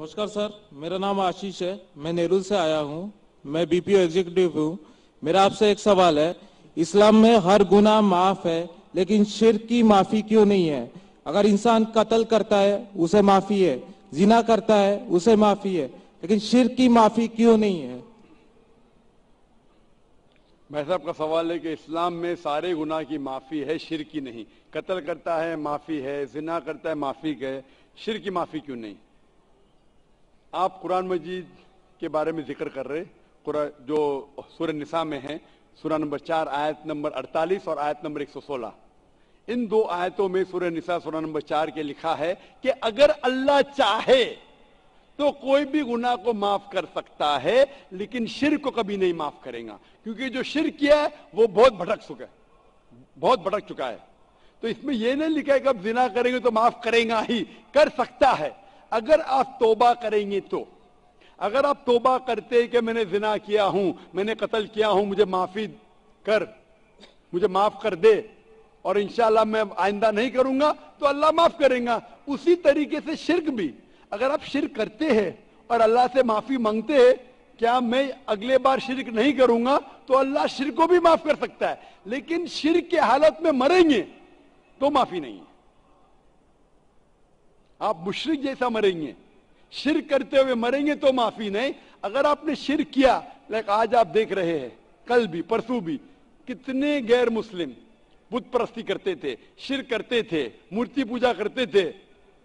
नमस्कार सर, मेरा नाम आशीष है। मैं नेरुल से आया हूँ। मैं बीपीओ एग्जीक्यूटिव हूँ। मेरा आपसे एक सवाल है। इस्लाम में हर गुनाह माफ है, लेकिन शिर्क की माफी क्यों नहीं है? अगर इंसान कत्ल करता है उसे माफी है, जिना करता है उसे माफी है, लेकिन शिर्क की माफी क्यों नहीं है? भाई साहब का सवाल है कि इस्लाम में सारे गुनाह की माफी है, शिर्क की नहीं। कत्ल करता है माफी है, जिना करता है माफी है, शिर्क की माफी क्यों नहीं? आप कुरान मजीद के बारे में जिक्र कर रहे, जो सूरह निसा में है, सूरह नंबर 4 आयत नंबर 48 और आयत नंबर 116। इन दो आयतों में सूरह निसा सूरह नंबर 4 के लिखा है कि अगर अल्लाह चाहे तो कोई भी गुनाह को माफ कर सकता है, लेकिन शिर्क को कभी नहीं माफ करेगा, क्योंकि जो शिर्क किया है वो बहुत भटक चुका है। तो इसमें यह नहीं लिखा है कि अब जिना करेंगे तो माफ करेगा ही, कर सकता है अगर आप तौबा करेंगे तो। अगर आप तौबा करते कि मैंने जिना किया हूं, मैंने कत्ल किया हूं, मुझे माफ कर दे और इंशाअल्लाह मैं आइंदा नहीं करूंगा, तो अल्लाह माफ करेगा। उसी तरीके से शिर्क भी, अगर आप शिर्क करते हैं और अल्लाह से माफी मांगते हैं, क्या मैं अगले बार शिर्क नहीं करूंगा, तो अल्लाह शिर्क को भी माफ कर सकता है। लेकिन शिर्क के हालत में मरेंगे तो माफी नहीं है। आप मुशरिक जैसा मरेंगे, शिर्क करते हुए मरेंगे तो माफी नहीं। अगर आपने शिर्क किया, लाइक आज आप देख रहे हैं, कल भी परसों भी कितने गैर मुस्लिम बुत परस्ती करते थे, शिर्क करते थे, मूर्ति पूजा करते थे,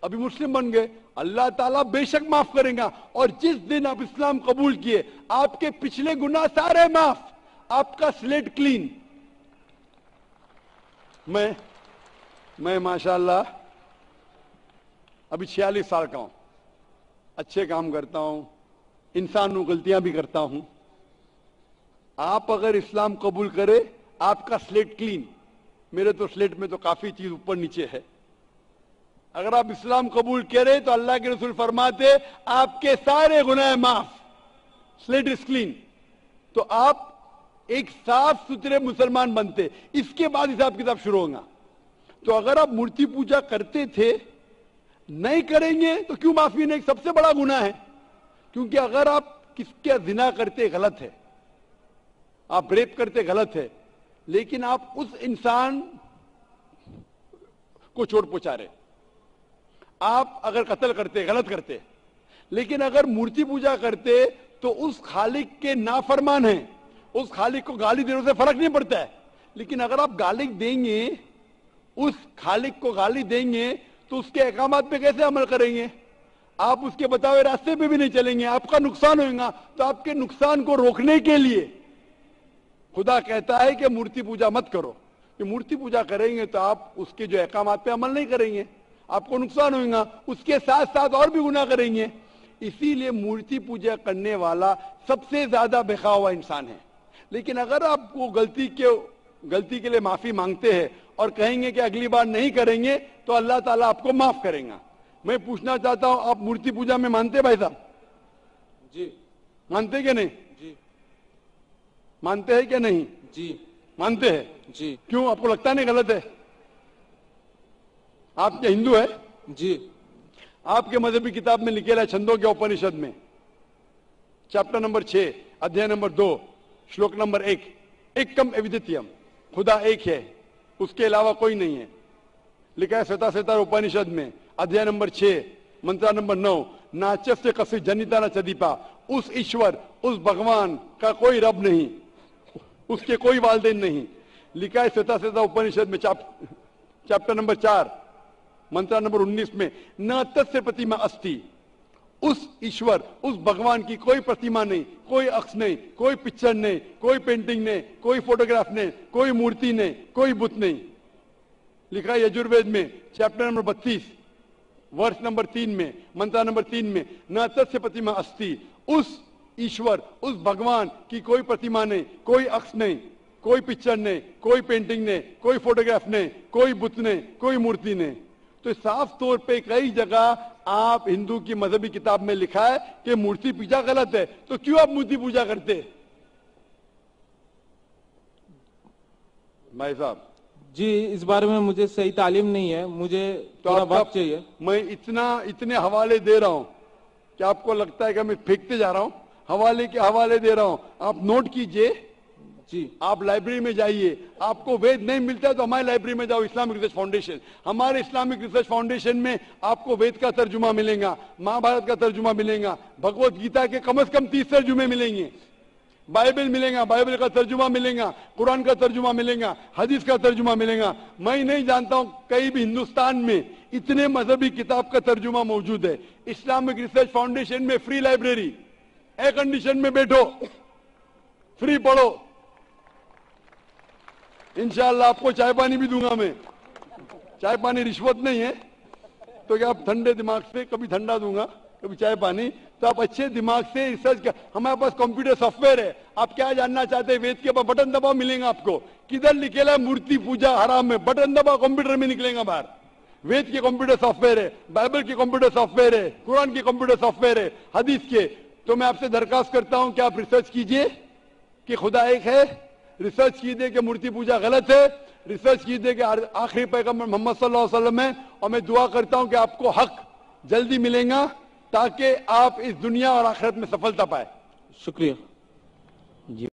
अभी मुस्लिम बन गए। अल्लाह ताला बेशक माफ करेगा। और जिस दिन आप इस्लाम कबूल किए, आपके पिछले गुनाह सारे माफ, आपका स्लेट क्लीन। मैं माशाअल्लाह अभी 46 साल का हूं, अच्छे काम करता हूं, इंसान हूं, गलतियां भी करता हूं। आप अगर इस्लाम कबूल करे, आपका स्लेट क्लीन। मेरे तो स्लेट में तो काफी चीज ऊपर नीचे है। अगर आप इस्लाम कबूल करें तो अल्लाह के रसूल फरमाते आपके सारे गुनाह माफ, स्लेट इज क्लीन। तो आप एक साफ सुथरे मुसलमान बनते, इसके बाद हिसाब किताब शुरू होगा। तो अगर आप मूर्ति पूजा करते थे, नहीं करेंगे तो क्यों माफी नहीं? सबसे बड़ा गुनाह है। क्योंकि अगर आप किसके जिना करते गलत है, आप रेप करते गलत है, लेकिन आप उस इंसान को चोट पहुंचा रहे। आप अगर कत्ल करते गलत करते, लेकिन अगर मूर्ति पूजा करते तो उस खालिक के नाफरमान हैं, उस खालिक को गाली देने से फर्क नहीं पड़ता है। लेकिन अगर आप गाली देंगे, उस खालिक को गाली देंगे, तो उसके अहकामात पे कैसे अमल करेंगे? आप उसके बताए रास्ते पे भी नहीं चलेंगे, आपका नुकसान होगा। तो आपके नुकसान को रोकने के लिए खुदा कहता है कि मूर्ति पूजा मत करो। कि मूर्ति पूजा करेंगे तो आप उसके जो अहकामात पे अमल नहीं करेंगे, आपको नुकसान होगा, उसके साथ साथ और भी गुनाह करेंगे। इसीलिए मूर्ति पूजा करने वाला सबसे ज्यादा बहका हुआ इंसान है। लेकिन अगर आप वो गलती के लिए माफी मांगते हैं और कहेंगे कि अगली बार नहीं करेंगे, तो अल्लाह ताला आपको माफ करेगा। मैं पूछना चाहता हूं, आप मूर्ति पूजा में मानते भाई साहब? जी। मानते कि नहीं? जी। मानते हैं क्या नहीं? जी। मानते हैं। जी। क्यों, आपको लगता नहीं गलत है? आप क्या हिंदू है? जी। आपके मजहबी किताब में लिखेला है, छंदों के उपनिषद में, चैप्टर नंबर 6 अध्याय नंबर 2 श्लोक नंबर 1, एकम अद्वितीयम, खुदा एक है, उसके अलावा कोई नहीं है। लिखा है श्वेता उपनिषद में अध्याय नंबर 6 मंत्र नंबर 9, नाचस्य कसी जनिता न चदीपा, उस ईश्वर, उस भगवान का कोई रब नहीं, उसके कोई वालदेन नहीं। लिखा है श्वेता उपनिषद में चैप्टर नंबर 4 मंत्र नंबर 19 में, न तस्य प्रतिमा अस्ति, उस ईश्वर, उस भगवान की कोई प्रतिमा नहीं, कोई अक्ष नहीं, कोई पिक्चर नहीं, कोई पेंटिंग नहीं, कोई फोटोग्राफ नहीं, कोई मूर्ति नहीं, कोई बुत नहीं। लिखा है यजुर्वेद में चैप्टर नंबर 32 वर्ष नंबर 3 में, मंत्र नंबर 3 में, न तस्य प्रतिमा अस्ति, उस ईश्वर, उस भगवान की कोई प्रतिमा नहीं, कोई अक्ष नहीं, कोई पिक्चर नहीं, कोई पेंटिंग नहीं, कोई फोटोग्राफ नहीं, कोई बुत नहीं, कोई मूर्ति नहीं। तो साफ तौर पे कई जगह आप हिंदू की मजहबी किताब में लिखा है कि मूर्ति पूजा गलत है, तो क्यों आप मूर्ति पूजा करते? भाई साहब जी, इस बारे में मुझे सही तालीम नहीं है, मुझे थोड़ा वक्त चाहिए। मैं इतने हवाले दे रहा हूं, کہ آپ کو لگتا ہے کہ میں پھینکتے جا رہا ہوں, حوالے کے حوالے دے رہا ہوں, آپ نوٹ کیجئے. جی آپ لائبریری میں جائیے, آپ کو وید نہیں ملتا ہے تو ہماری لائبریری میں جاؤ, اسلامک ریسرچ فاؤنڈیشن. ہمارے اسلامک ریسرچ فاؤنڈیشن میں آپ کو وید کا ترجمہ ملے گا, مہا بھارت کا ترجمہ ملے گا, بھگوت گیتا کے کم از کم 30 ترجمے ملیں گے, بائبل ملے گا, بائبل کا ترجمہ ملے گا, قرآن کا ترجمہ ملے گا, حدیث کا ترجمہ ملے گا. میں نہیں جانتا ہوں کہیں بھی ہندوستان میں اتنے مذہبی کتاب کا ترجمہ موجود ہے. اسلامک ریسرچ فاؤنڈیشن میں فری لائبریری, ایئر کنڈیشن میں بیٹھو, فری پڑھو. انشاءاللہ آپ کو چائے پانی بھی دوں گا میں, چائے پانی رشوت نہیں ہے, تو کہ آپ ٹھنڈے دماغ سے, کبھی ٹھنڈا دوں گا کبھی چائے پانی, تو آپ اچھے دماغ سے ریسرچ کر. ہمارے پاس کمپیوٹر سافٹ ویئر ہے, آپ کیا جاننا چاہتے ہیں وید کے اوپر بٹن دباؤ ملیں گا آپ کو. کدھر لکھے مورتی پوجا حرام میں, بٹن دباؤ کمپیوٹر میں نکلے گا باہر. وید کے کمپیوٹر سافٹ ویئر ہے, بائبل کے کمپیوٹر سافٹ ویئر ہے, قرآن کے کمپیوٹر سافٹ ویئر ہے, حدیث کے. تو میں آپ سے درخواست کرتا ہوں کہ آپ ریسرچ کیجئے کہ خدا ایک ہے, ریسرچ کیجئے کہ مورتی پوجا غلط ہے, ریسرچ کیجئے کہ آخری پیغمبر محمد صلی اللہ علیہ وسلم ہے. اور میں دعا کرتا ہوں کہ آپ کو حق جلدی ملے گا تاکہ آپ اس دنیا اور آخرت میں سفلتا پائے. شکریہ.